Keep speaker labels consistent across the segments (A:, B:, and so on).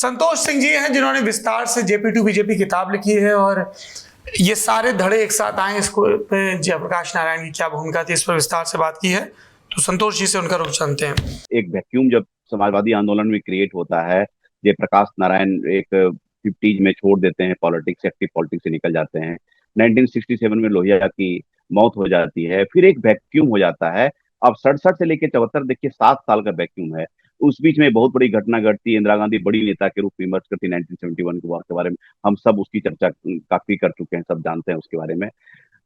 A: संतोष सिंह जी हैं जिन्होंने विस्तार से जेपी टू बीजेपी किताब लिखी है और ये सारे धड़े एक साथ आए, इसको पे जयप्रकाश नारायण की क्या भूमिका थी इस पर विस्तार से बात की है। तो संतोष जी से उनका रुख जानते हैं।
B: एक वैक्यूम जब समाजवादी आंदोलन में क्रिएट होता है, जयप्रकाश नारायण एक 50s में छोड़ देते हैं पॉलिटिक्स, एक्टिव पॉलिटिक्स से निकल जाते हैं। 1967 में लोहिया की मौत हो जाती है, फिर एक वैक्यूम हो जाता है। अब 67 से लेकर 74 देखिए 7 साल का वैक्यूम है। उस बीच में बहुत बड़ी घटना घटती है। इंदिरा गांधी बड़ी नेता के रूप में इमर्ज करती है 1971 के बारे में। हम सब उसकी चर्चा काफी कर चुके हैं, सब जानते हैं उसके बारे में।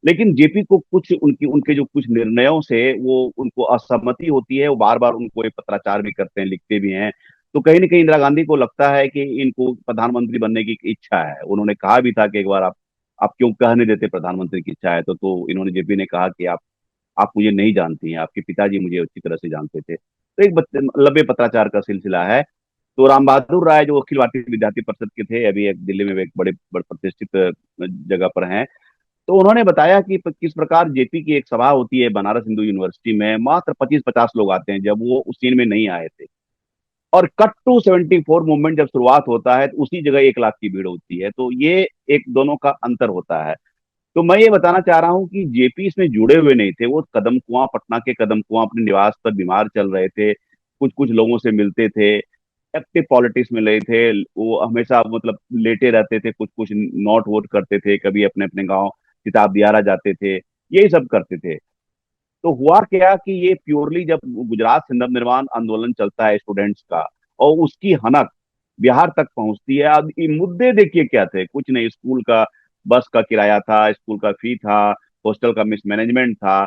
B: लेकिन जेपी को कुछ उनकी उनके जो कुछ निर्णयों से वो उनको असहमति होती है। वो बार बार उनको एक पत्राचार भी करते हैं, लिखते भी हैं। तो कहीं ना कहीं इंदिरा गांधी को लगता है कि इनको प्रधानमंत्री बनने की इच्छा है। उन्होंने कहा भी था कि एक बार आप क्यों कहने देते प्रधानमंत्री की इच्छा है। तो इन्होंने जेपी ने कहा कि आप मुझे नहीं जानती हैं, आपके पिताजी मुझे अच्छी तरह से जानते थे। तो एक लंबे पत्राचार का सिलसिला है। तो राम बहादुर राय जो अखिल भारतीय विद्यार्थी परिषद के थे, अभी एक दिल्ली में एक बड़े प्रतिष्ठित जगह पर हैं। तो उन्होंने बताया कि किस प्रकार जेपी की एक सभा होती है बनारस हिंदू यूनिवर्सिटी में, मात्र 25-50 लोग आते हैं, जब वो उस सीन में नहीं आए थे। और कट टू 74 मूवमेंट जब शुरुआत होता है तो उसी जगह 1 लाख की भीड़ होती है। तो ये एक दोनों का अंतर होता है। तो मैं ये बताना चाह रहा हूँ कि जेपी इसमें जुड़े हुए नहीं थे। वो कदम कुआं, पटना के कदम कुआं अपने निवास पर बीमार चल रहे थे, कुछ कुछ लोगों से मिलते थे, एक्टिव पॉलिटिक्स में रहे थे। वो हमेशा मतलब लेटे रहते थे, कुछ कुछ नोट वोट करते थे, कभी अपने अपने गांव किताब दियारा जाते थे, यही सब करते थे। तो हुआ क्या कि ये प्योरली जब गुजरात से नवनिर्माण आंदोलन चलता है स्टूडेंट्स का, और उसकी हनक बिहार तक पहुंचती है। अब ये मुद्दे देखिए क्या थे, कुछ नहीं, स्कूल का बस का किराया था, स्कूल का फी था, हॉस्टल का मिसमैनेजमेंट था।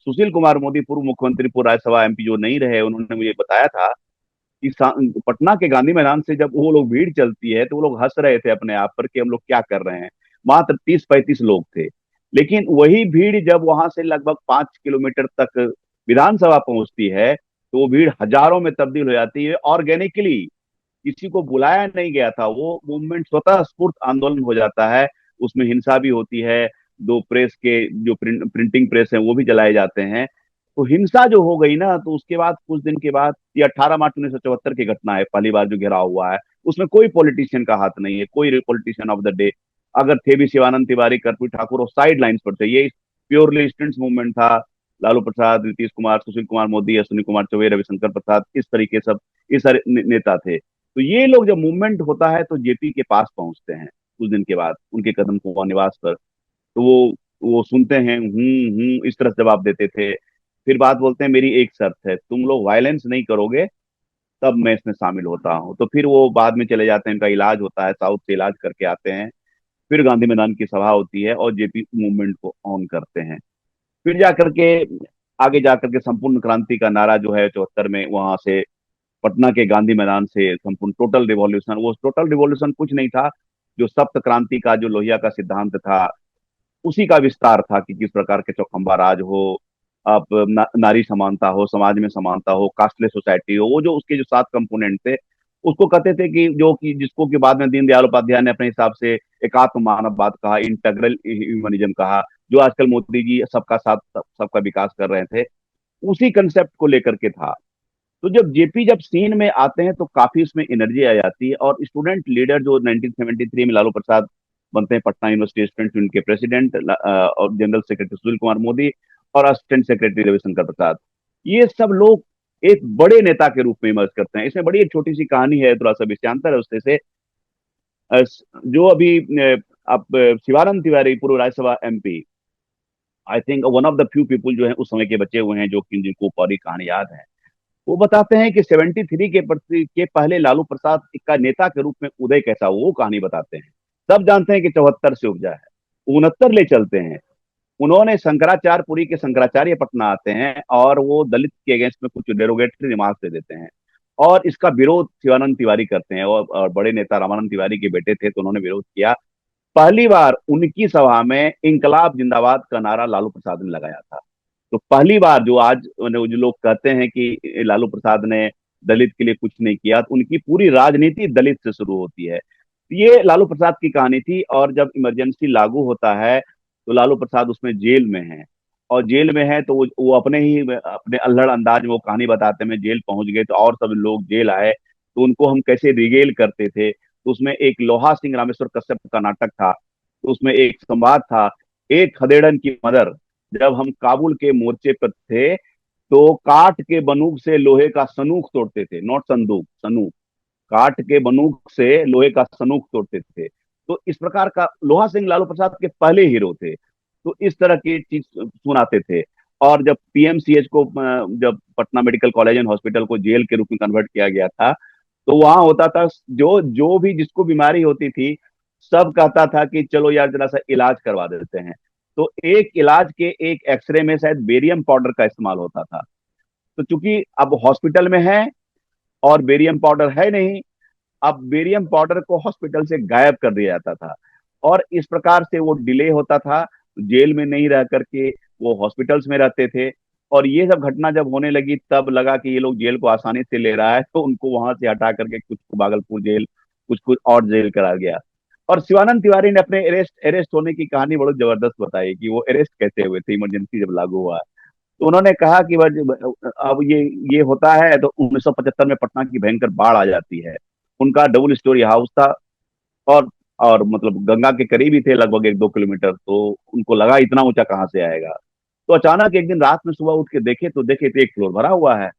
B: सुशील कुमार मोदी पूर्व मुख्यमंत्री, पूर्व राज्यसभा एमपी जो नहीं रहे, उन्होंने मुझे बताया था कि पटना के गांधी मैदान से जब वो लोग भीड़ चलती है तो वो लोग हंस रहे थे अपने आप पर कि हम लोग क्या कर रहे हैं। मात्र 30-35 लोग थे। लेकिन वही भीड़ जब वहां से लगभग 5 किलोमीटर तक विधानसभा पहुंचती है तो वो भीड़ हजारों में तब्दील हो जाती है ऑर्गेनिकली। किसी को बुलाया नहीं गया था, वो मूवमेंट स्वतः स्फूर्त आंदोलन हो जाता है। उसमें हिंसा भी होती है। दो प्रेस के जो प्रिंटिंग प्रेस है वो भी जलाए जाते हैं। तो हिंसा जो हो गई ना, तो उसके बाद कुछ दिन के बाद, ये 18 मार्च 1974 की घटना है, पहली बार जो घेराव हुआ है। उसमें कोई पॉलिटिशियन का हाथ नहीं है, कोई पॉलिटिशियन ऑफ द डे अगर थे भी शिवानंद तिवारी, कर्पूरी ठाकुर, और साइड लाइन्स पर थे। ये प्योरली स्टूडेंट्स मूवमेंट था। लालू प्रसाद, नीतीश कुमार, सुशील कुमार मोदी, अश्विनी कुमार चौबे, रविशंकर प्रसाद, इस तरीके सब ये सारे नेता थे। तो ये लोग जब मूवमेंट होता है तो जेपी के पास पहुंचते हैं कुछ दिन के बाद उनके कदम कुआं निवास पर। तो वो सुनते हैं, इस तरह से जवाब देते थे। फिर बात बोलते हैं, मेरी एक शर्त है, तुम लोग वायलेंस नहीं करोगे तब मैं इसमें शामिल होता हूँ। तो फिर वो बाद में चले जाते हैं, उनका इलाज होता है, साउथ से इलाज करके आते हैं। फिर गांधी मैदान की सभा होती है और जेपी मूवमेंट को ऑन करते हैं। फिर जाकर के आगे जाकर के संपूर्ण क्रांति का नारा जो है 74 में, वहां से पटना के गांधी मैदान से संपूर्ण टोटल रिवॉल्यूशन, वो टोटल रिवॉल्यूशन कुछ नहीं था, जो सप्त क्रांति का जो लोहिया का सिद्धांत था उसी का विस्तार था कि किस प्रकार के चौखंबा राज हो, अब नारी समानता हो, समाज में समानता हो, कास्टलेस सोसाइटी हो, वो जो उसके जो 7 कंपोनेंट थे उसको कहते थे कि जो कि जिसको कि बाद में दीनदयाल उपाध्याय ने अपने हिसाब से एकात्म मानववाद कहा, इंटेग्रल ह्यूमनिज्म कहा, जो आजकल मोदी जी सबका साथ सबका विकास कर रहे थे, उसी कंसेप्ट को लेकर के था। तो जब जेपी जब सीन में आते हैं तो काफी उसमें एनर्जी आ जाती है। और स्टूडेंट लीडर जो 1973 में लालू प्रसाद बनते हैं पटना यूनिवर्सिटी स्टूडेंट यूनियन के प्रेसिडेंट, और जनरल सेक्रेटरी सुशील कुमार मोदी, और असिस्टेंट सेक्रेटरी रविशंकर प्रसाद, ये सब लोग एक बड़े नेता के रूप में इमर्ज करते हैं। इसमें बड़ी एक छोटी सी कहानी है, थोड़ा सा विषयांतर है उससे से। जो अभी आप शिवानंद तिवारी, पूर्व Rajya Sabha MP, I think one of the few people जो है उस समय के बचे हुए हैं जो कि जिनको पूरी कहानी याद है। वो बताते हैं कि 73 के पहले लालू प्रसाद का नेता के रूप में उदय कैसा हुआ, वो कहानी बताते हैं। सब जानते हैं कि 74 से उपजा है, 69 ले चलते हैं। उन्होंने शंकराचार्यपुरी के शंकराचार्य पटना आते हैं और वो दलित के अगेंस्ट में कुछ डेरोगेटरी रिमार्क्स दे देते हैं, और इसका विरोध शिवानंद तिवारी करते हैं। और बड़े नेता रामानंद तिवारी के बेटे थे तो उन्होंने विरोध किया। पहली बार उनकी सभा में इंकलाब जिंदाबाद का नारा लालू प्रसाद ने लगाया था। तो पहली बार जो आज जो लोग कहते हैं कि लालू प्रसाद ने दलित के लिए कुछ नहीं किया, तो उनकी पूरी राजनीति दलित से शुरू होती है। ये लालू प्रसाद की कहानी थी। और जब इमरजेंसी लागू होता है तो लालू प्रसाद उसमें जेल में है, और जेल में है तो वो अपने अल्हड़ अंदाज में वो कहानी बताते हैं, जेल पहुंच गए तो और सब लोग जेल आए तो उनको हम कैसे रिगेल करते थे। तो उसमें एक लोहा सिंह रामेश्वर कश्यप का नाटक था, तो उसमें एक संवाद था, एक खदेड़न की मदर। जब हम काबुल के मोर्चे पर थे तो काठ के बंदूक से लोहे का सनूक तोड़ते थे, नॉट संदूक, सनूक। काठ के बंदूक से लोहे का सनूक तोड़ते थे। तो इस प्रकार का लोहा सिंह लालू प्रसाद के पहले हीरो थे। तो इस तरह की चीज सुनाते थे। और जब पीएमसीएच को, जब Patna medical college and hospital को जेल के रूप में कन्वर्ट किया गया था, तो वहां होता था, जो जो भी जिसको बीमारी होती थी, सब कहता था कि चलो यार जरा सा इलाज करवा देते हैं। तो एक इलाज के एक एक्सरे में शायद बेरियम पाउडर का इस्तेमाल होता था। तो चूंकि अब हॉस्पिटल में है और बेरियम पाउडर है नहीं, अब बेरियम पाउडर को हॉस्पिटल से गायब कर दिया जाता था। और इस प्रकार से वो डिले होता था, जेल में नहीं रह करके वो हॉस्पिटल्स में रहते थे। और ये सब घटना जब होने लगी तब लगा कि ये लोग जेल को आसानी से ले रहा है, तो उनको वहां से हटा करके कुछ को भागलपुर जेल, कुछ कुछ और जेल करा गया। और शिवानंद तिवारी ने अपने अरेस्ट होने की कहानी बहुत जबरदस्त बताई कि वो अरेस्ट कैसे हुए थे, इमरजेंसी जब लागू हुआ। तो उन्होंने कहा कि अब ये होता है तो 1975 में पटना की भयंकर बाढ़ आ जाती है। उनका डबल स्टोरी हाउस था, और और मतलब गंगा के करीब ही थे, लगभग 1-2 किलोमीटर। तो उनको लगा इतना ऊंचा कहाँ से आएगा। तो अचानक एक दिन रात में सुबह उठ के देखे तो देखे तो एक फ्लोर भरा हुआ है,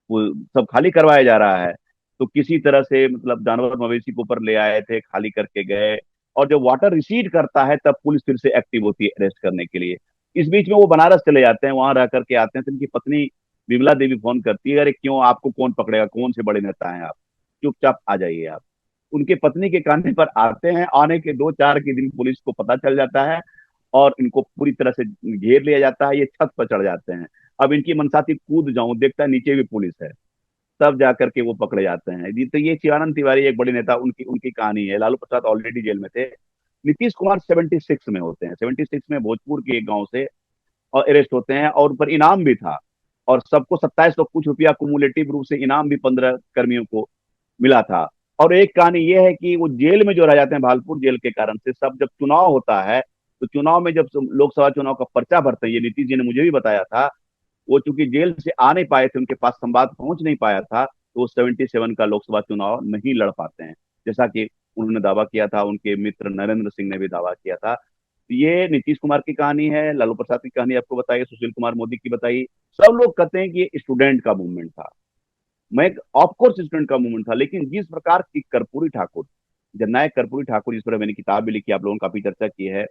B: वो सब खाली करवाया जा रहा है। तो किसी तरह से मतलब जानवर मवेशी को ऊपर ले आए थे, खाली करके गए। और जब वाटर रिसीड करता है तब पुलिस फिर से एक्टिव होती है अरेस्ट करने के लिए। इस बीच में वो बनारस चले जाते हैं, वहां रह करके आते हैं, तो इनकी पत्नी विमला देवी फोन करती है, अरे क्यों, आपको कौन पकड़ेगा, कौन से बड़े नेता हैं आप, चुपचाप आ जाइए आप। उनके पत्नी के कहने पर आते हैं। आने के 2-4 के दिन पुलिस को पता चल जाता है और इनको पूरी तरह से घेर लिया जाता है। ये छत पर चढ़ जाते हैं। अब इनकी मनसा थी कूद जाऊं, देखता है नीचे भी पुलिस है, तब जाकर के वो पकड़े जाते हैं। तो ये शिवानंद तिवारी एक बड़े नेता, उनकी उनकी कहानी है। लालू प्रसाद ऑलरेडी जेल में थे। नीतीश कुमार 76 में होते हैं, 76 में भोजपुर के एक गांव से और अरेस्ट होते हैं, और ऊपर इनाम भी था। और सबको 2700 कुछ रुपया कुमुलेटिव रूप से इनाम भी 15 कर्मियों को मिला था। और एक कहानी यह है कि वो जेल में जो रह जाते हैं भागलपुर जेल के कारण से, सब जब चुनाव होता है तो चुनाव में जब लोकसभा चुनाव का पर्चा भरते हैं, ये नीतीश जी ने मुझे भी बताया था, वो चूंकि जेल से आ नहीं पाए थे, उनके पास संवाद पहुंच नहीं पाया था, तो वो 77 का लोकसभा चुनाव नहीं लड़ पाते हैं, जैसा कि उन्होंने दावा किया था। उनके मित्र नरेंद्र सिंह ने भी दावा किया था। तो ये नीतीश कुमार की कहानी है। लालू प्रसाद की कहानी आपको बताई, सुशील कुमार मोदी की बताई। सब लोग कहते हैं कि ये स्टूडेंट का मूवमेंट था। मैं ऑफ कोर्स स्टूडेंट का मूवमेंट था, लेकिन जिस प्रकार की कर्पूरी ठाकुर, जननायक कर्पूरी ठाकुर, जिस पर मैंने किताब भी लिखी, आप लोगों ने काफी चर्चा की है,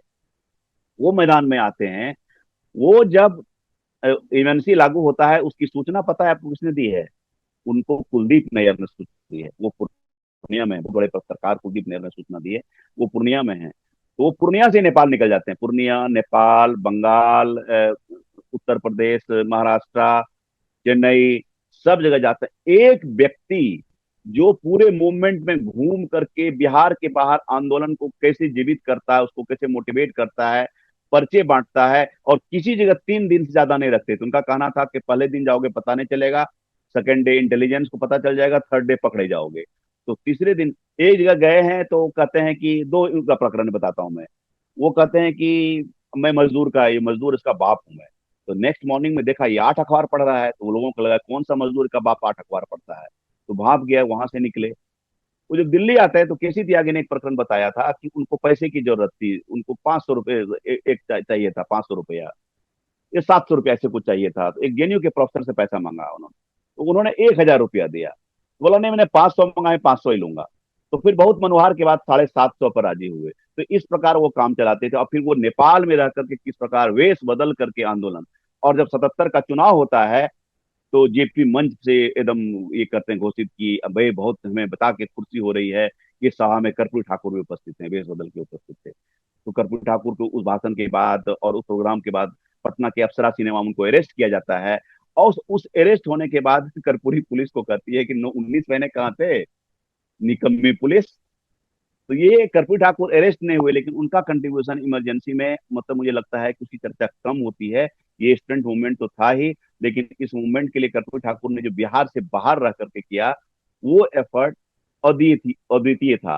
B: वो मैदान में आते हैं। वो जब इमरजेंसी लागू होता है उसकी सूचना पता है आपको किसने दी है? उनको कुलदीप नैयर ने सूचना दी है। वो पूर्णिया में है, बहुत बड़े पत्रकार कुलदीप नैयर ने सूचना दी है। वो पूर्णिया में है, तो वो पूर्णिया से नेपाल निकल जाते हैं। पूर्णिया, नेपाल, बंगाल, उत्तर प्रदेश, महाराष्ट्र, चेन्नई, सब जगह जाते हैं। एक व्यक्ति जो पूरे मूवमेंट में घूम करके बिहार के बाहर आंदोलन को कैसे जीवित करता है, उसको कैसे मोटिवेट करता है, पर्चे बांटता है, और किसी जगह 3 दिन से ज्यादा नहीं रखते। तो उनका कहना था कि पहले दिन जाओगे पता नहीं चलेगा, सेकेंड डे इंटेलिजेंस को पता चल जाएगा, थर्ड डे पकड़े जाओगे। तो तीसरे दिन एक जगह गए हैं तो कहते हैं कि, दो उनका प्रकरण बताता हूं मैं। वो कहते हैं कि मैं मजदूर का, ये मजदूर इसका बाप हूं मैं। तो नेक्स्ट मॉर्निंग में देखा ये 8 अखबार पढ़ रहा है, तो वो लोगों को लगा कौन सा मजदूर का बाप 8 अखबार पढ़ता है। तो भाप गया, वहां से निकले। वो जब दिल्ली आता है तो केसी त्यागी ने एक प्रकरण बताया था कि उनको पैसे की जरूरत थी, उनको 500 रुपए एक चाहिए था, 500 रुपया, ये 700 रुपया ऐसे कुछ चाहिए था। तो एक जेएनयू के प्रोफेसर से पैसा मांगा उन्होंने, तो उन्होंने 1,000 रुपया दिया। बोला नहीं, मैंने 500 मंगाए, 500 ही लूंगा। तो फिर बहुत मनोहार के बाद 750 पर राजी हुए। तो इस प्रकार वो काम चलाते थे। और फिर वो नेपाल में रह करके किस प्रकार वेश बदल करके आंदोलन। और जब 77 का चुनाव होता है तो जेपी मंच से एकदम ये करते हैं घोषित कि अब भाई बहुत हमें बता के कुर्सी हो रही है। इस सभा में कर्पूरी ठाकुर भी उपस्थित थे, वेश बदल के उपस्थित थे। तो कर्पूरी ठाकुर को उस भाषण के बाद और उस प्रोग्राम के बाद पटना के अप्सरा सिनेमा में उनको अरेस्ट किया जाता है। और उस अरेस्ट होने के बाद कर्पूरी पुलिस को कहती है कि 19 महीने कहाँ थे, निकम्मी पुलिस। तो ये कर्पूरी ठाकुर अरेस्ट नहीं हुए, लेकिन उनका कंट्रीब्यूशन इमरजेंसी में, मतलब मुझे लगता है कि उसकी चर्चा कम होती है। ये स्टूडेंट मूवमेंट तो था ही, लेकिन इस मूवमेंट के लिए कर्पूरी ठाकुर ने जो बिहार से बाहर रह करके किया, वो एफर्ट अद्वितीय था।